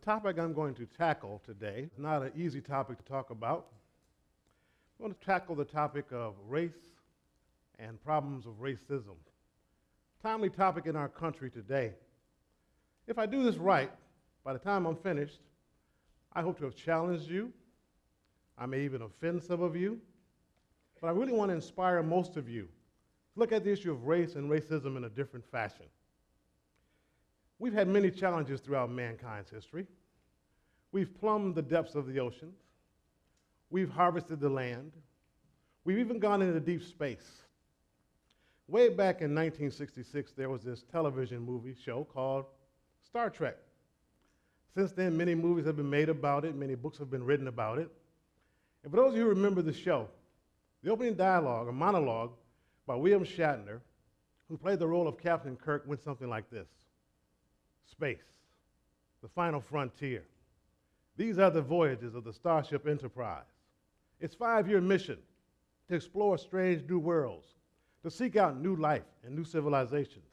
topic I'm going to tackle today is not an easy topic to talk about. I'm going to tackle the topic of race and problems of racism. Timely topic in our country today. If I do this right, by the time I'm finished, I hope to have challenged you. I may even offend some of you. But I really want to inspire most of you to look at the issue of race and racism in a different fashion. We've had many challenges throughout mankind's history. We've plumbed the depths of the oceans. We've harvested the land. We've even gone into deep space. Way back in 1966, there was this television movie show called Star Trek. Since then, many movies have been made about it, many books have been written about it. And for those of you who remember the show, the opening dialogue, or monologue, by William Shatner, who played the role of Captain Kirk, went something like this. Space, the final frontier. These are the voyages of the Starship Enterprise. Its 5-year mission to explore strange new worlds, to seek out new life and new civilizations,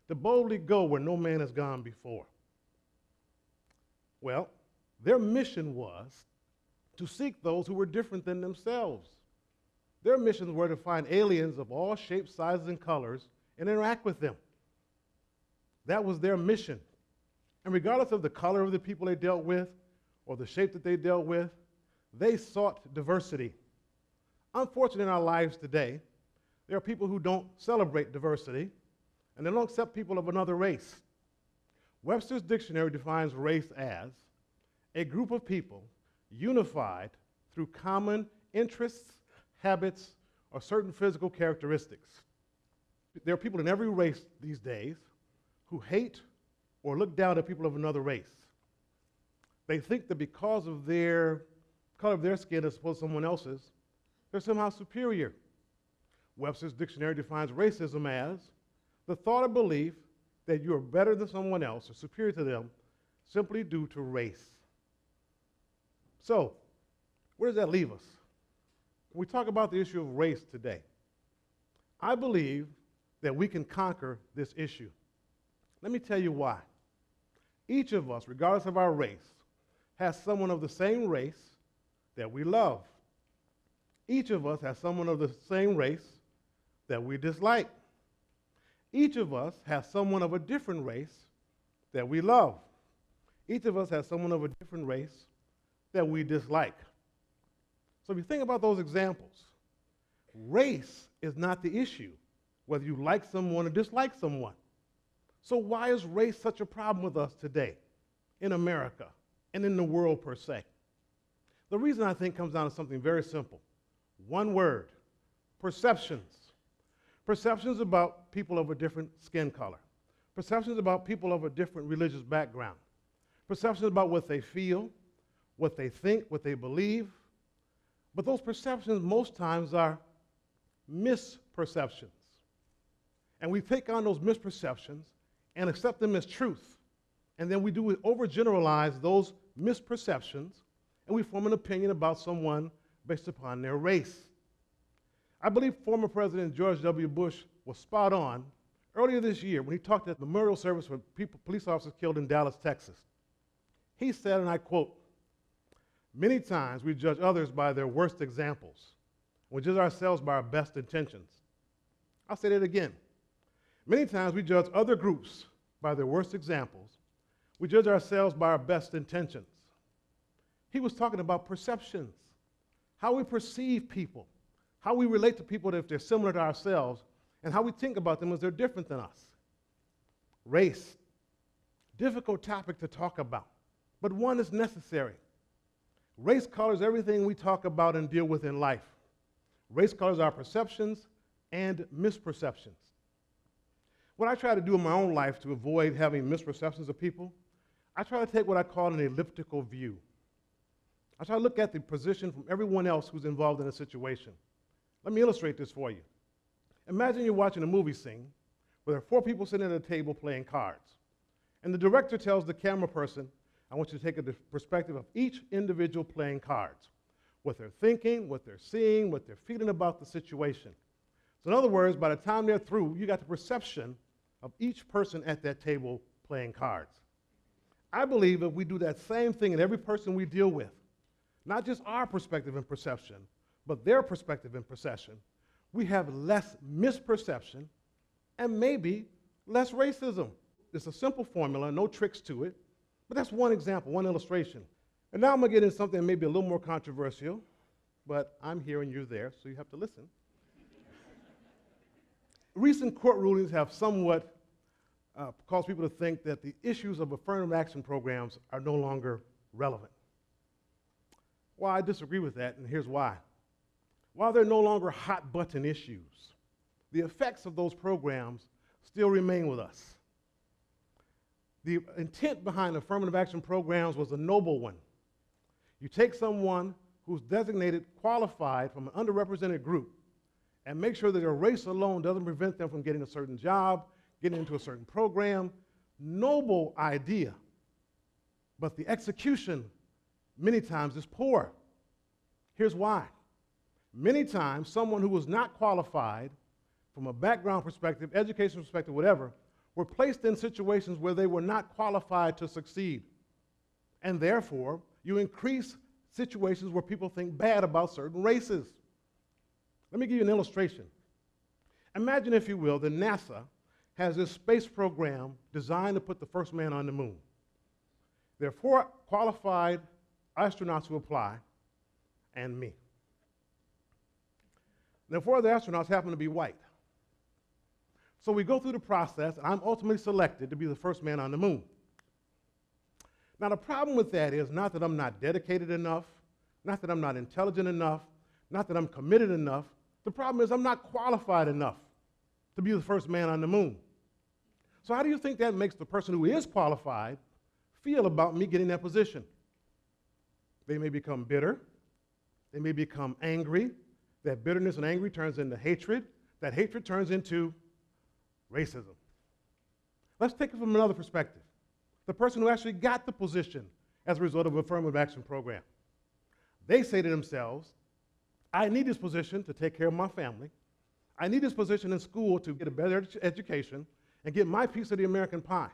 to boldly go where no man has gone before. Well, their mission was to seek those who were different than themselves. Their missions were to find aliens of all shapes, sizes, and colors and interact with them. That was their mission. And regardless of the color of the people they dealt with or the shape that they dealt with, they sought diversity. Unfortunately, in our lives today, there are people who don't celebrate diversity, and they don't accept people of another race. Webster's dictionary defines race as a group of people unified through common interests, habits, or certain physical characteristics. There are people in every race these days who hate or look down at people of another race. They think that because of their color of their skin as opposed to someone else's, they're somehow superior. Webster's dictionary defines racism as the thought or belief that you are better than someone else or superior to them simply due to race. So, where does that leave us? When we talk about the issue of race today, I believe that we can conquer this issue. Let me tell you why. Each of us, regardless of our race, has someone of the same race that we love. Each of us has someone of the same race that we dislike. Each of us has someone of a different race that we love. Each of us has someone of a different race that we dislike. So if you think about those examples, race is not the issue, whether you like someone or dislike someone. So why is race such a problem with us today in America and in the world per se? The reason I think comes down to something very simple. One word, perceptions. Perceptions about people of a different skin color. Perceptions about people of a different religious background. Perceptions about what they feel, what they think, what they believe. But those perceptions most times are misperceptions. And we take on those misperceptions and accept them as truth. And then we overgeneralize those misperceptions, and we form an opinion about someone based upon their race. I believe former President George W. Bush was spot on earlier this year when he talked at the memorial service for police officers killed in Dallas, Texas. He said, and I quote, "Many times we judge others by their worst examples. We judge ourselves by our best intentions." I'll say that again. Many times we judge other groups by their worst examples. We judge ourselves by our best intentions. He was talking about perceptions, how we perceive people, how we relate to people if they're similar to ourselves, and how we think about them as they're different than us. Race, difficult topic to talk about, but one that's necessary. Race colors everything we talk about and deal with in life. Race colors our perceptions and misperceptions. What I try to do in my own life to avoid having misperceptions of people, I try to take what I call an elliptical view. I try to look at the position from everyone else who's involved in a situation. Let me illustrate this for you. Imagine you're watching a movie scene where there are 4 people sitting at a table playing cards. And the director tells the camera person, I want you to take the perspective of each individual playing cards. What they're thinking, what they're seeing, what they're feeling about the situation. So in other words, by the time they're through, you got the perception of each person at that table playing cards. I believe if we do that same thing in every person we deal with, not just our perspective and perception, but their perspective and perception, we have less misperception and maybe less racism. It's a simple formula, no tricks to it, but that's one example, one illustration. And now I'm going to get into something maybe a little more controversial, but I'm here and you're there, so you have to listen. Recent court rulings have somewhat caused people to think that the issues of affirmative action programs are no longer relevant. Well, I disagree with that, and here's why. While they're no longer hot-button issues, the effects of those programs still remain with us. The intent behind affirmative action programs was a noble one. You take someone who's designated qualified from an underrepresented group and make sure that their race alone doesn't prevent them from getting a certain job, getting into a certain program. Noble idea, but the execution many times is poor. Here's why. Many times, someone who was not qualified from a background perspective, education perspective, whatever, were placed in situations where they were not qualified to succeed. And therefore, you increase situations where people think bad about certain races. Let me give you an illustration. Imagine, if you will, that NASA has this space program designed to put the first man on the moon. There are 4 qualified astronauts who apply, and me. The 4 other astronauts happen to be white. So we go through the process, and I'm ultimately selected to be the first man on the moon. Now, the problem with that is not that I'm not dedicated enough, not that I'm not intelligent enough, not that I'm committed enough. The problem is I'm not qualified enough to be the first man on the moon. So how do you think that makes the person who is qualified feel about me getting that position? They may become bitter. They may become angry. That bitterness and anger turns into hatred. That hatred turns into racism. Let's take it from another perspective. The person who actually got the position as a result of an affirmative action program. They say to themselves, I need this position to take care of my family. I need this position in school to get a better education and get my piece of the American pie.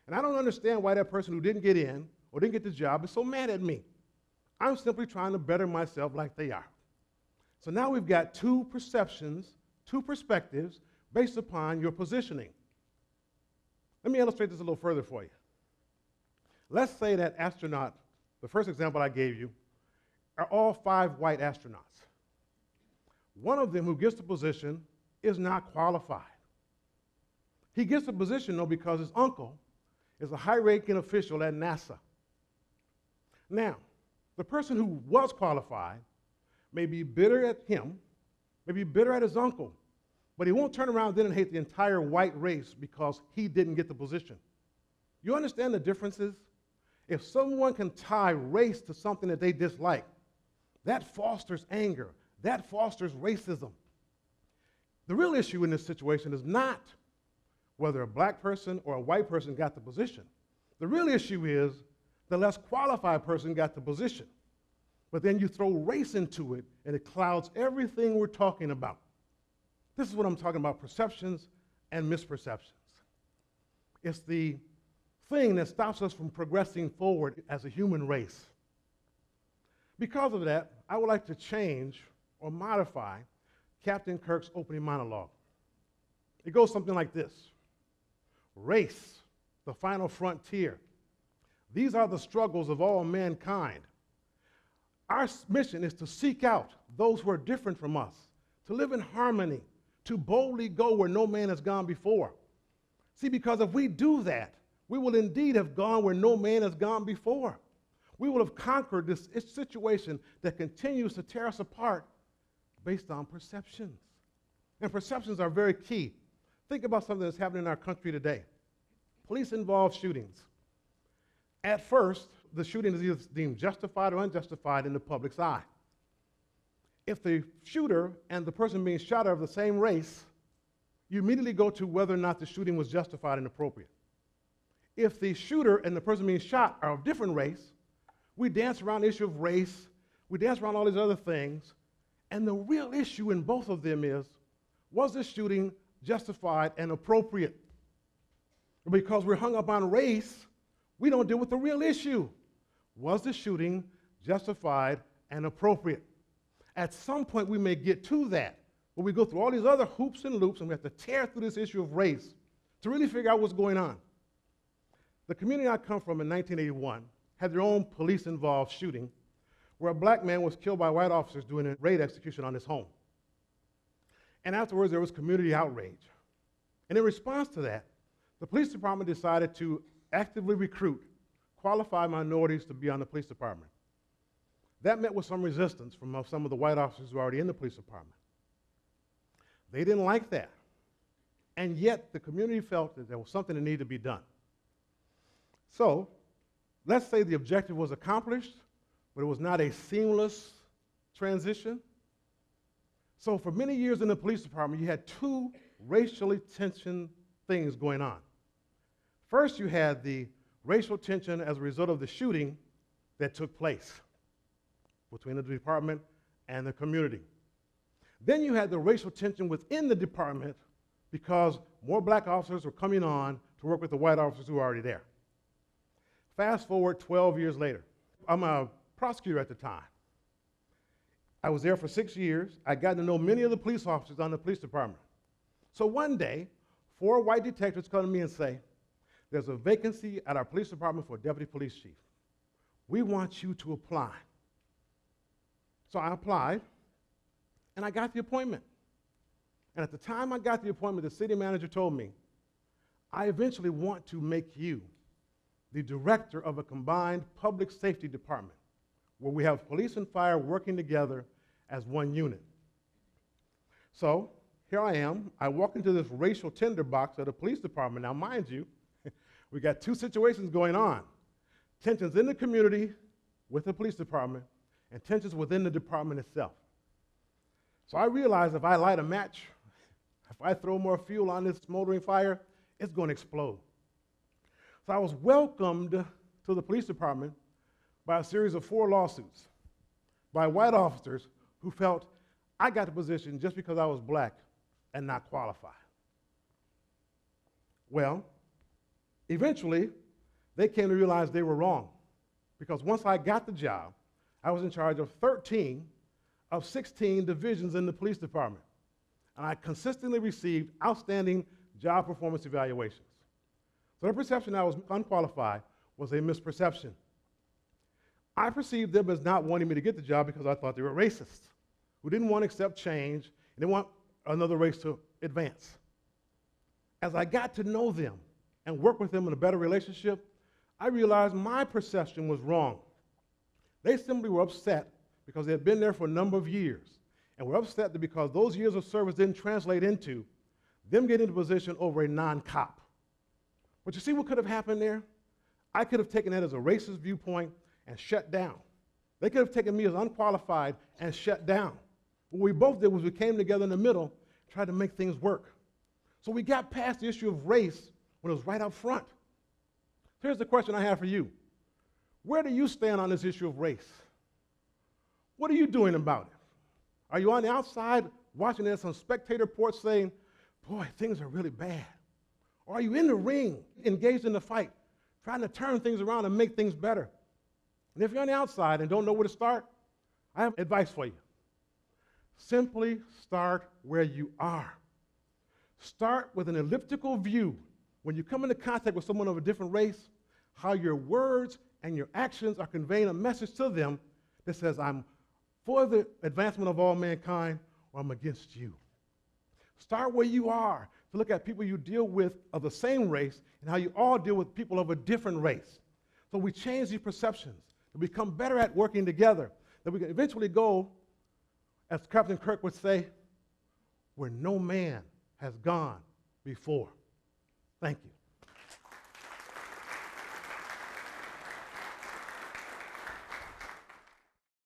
And I don't understand why that person who didn't get in or didn't get the job is so mad at me. I'm simply trying to better myself like they are. So now we've got 2 perceptions, 2 perspectives based upon your positioning. Let me illustrate this a little further for you. Let's say that astronaut, the first example I gave you, are all 5 white astronauts. One of them who gets the position is not qualified. He gets the position, though, because his uncle is a high-ranking official at NASA. Now, the person who was qualified may be bitter at him, may be bitter at his uncle, but he won't turn around then and hate the entire white race because he didn't get the position. You understand the differences? If someone can tie race to something that they dislike, that fosters anger, that fosters racism. The real issue in this situation is not whether a black person or a white person got the position. The real issue is the less qualified person got the position. But then you throw race into it, and it clouds everything we're talking about. This is what I'm talking about, perceptions and misperceptions. It's the thing that stops us from progressing forward as a human race. Because of that, I would like to change or modify Captain Kirk's opening monologue. It goes something like this. Race, the final frontier. These are the struggles of all mankind. Our mission is to seek out those who are different from us, to live in harmony, to boldly go where no man has gone before. See, because if we do that, we will indeed have gone where no man has gone before. We will have conquered this situation that continues to tear us apart based on perceptions. And perceptions are very key. Think about something that's happening in our country today. Police-involved shootings. At first, the shooting is either deemed justified or unjustified in the public's eye. If the shooter and the person being shot are of the same race, you immediately go to whether or not the shooting was justified and appropriate. If the shooter and the person being shot are of different race, we dance around the issue of race, we dance around all these other things, and the real issue in both of them is, was this shooting justified and appropriate? Because we're hung up on race, We don't deal with the real issue. Was the shooting justified and appropriate? At some point, we may get to that, but we go through all these other hoops and loops, and we have to tear through this issue of race to really figure out what's going on. The community I come from in 1981 had their own police-involved shooting where a black man was killed by white officers doing a raid execution on his home. And afterwards, there was community outrage. And in response to that, the police department decided to actively recruit qualified minorities to be on the police department. That met with some resistance from some of the white officers who were already in the police department. They didn't like that. And yet, the community felt that there was something that needed to be done. So, let's say the objective was accomplished, but it was not a seamless transition. So for many years in the police department, you had two racially tensioned things going on. First, you had the racial tension as a result of the shooting that took place between the department and the community. Then you had the racial tension within the department because more black officers were coming on to work with the white officers who were already there. Fast forward 12 years later. I'm a prosecutor at the time. I was there for 6 years. I got to know many of the police officers on the police department. So one day, 4 white detectives come to me and say, there's a vacancy at our police department for a deputy police chief. We want you to apply. So I applied, and I got the appointment. And at the time I got the appointment, the city manager told me, I eventually want to make you the director of a combined public safety department where we have police and fire working together as one unit. So here I am. I walk into this racial tinderbox at a police department. Now, mind you, we got 2 situations going on. Tensions in the community with the police department and tensions within the department itself. So I realized if I light a match, if I throw more fuel on this smoldering fire, it's going to explode. So I was welcomed to the police department by a series of 4 lawsuits by white officers who felt I got the position just because I was black and not qualified. Well, eventually, they came to realize they were wrong because once I got the job, I was in charge of 13 of 16 divisions in the police department, and I consistently received outstanding job performance evaluations. So the perception I was unqualified was a misperception. I perceived them as not wanting me to get the job because I thought they were racists, who didn't want to accept change, and didn't want another race to advance. As I got to know them and work with them in a better relationship, I realized my perception was wrong. They simply were upset because they had been there for a number of years, and were upset that because those years of service didn't translate into them getting into position over a non-cop. But you see what could have happened there? I could have taken that as a racist viewpoint and shut down. They could have taken me as unqualified and shut down. What we both did was we came together in the middle, tried to make things work. So we got past the issue of race when it was right up front. Here's the question I have for you. Where do you stand on this issue of race? What are you doing about it? Are you on the outside watching this on spectator porch saying, boy, things are really bad? Or are you in the ring, engaged in the fight, trying to turn things around and make things better? And if you're on the outside and don't know where to start, I have advice for you. Simply start where you are. Start with an elliptical view. When you come into contact with someone of a different race, how your words and your actions are conveying a message to them that says, I'm for the advancement of all mankind, or I'm against you. Start where you are to look at people you deal with of the same race and how you all deal with people of a different race. So we change these perceptions to become better at working together, that we can eventually go, as Captain Kirk would say, where no man has gone before. Thank you.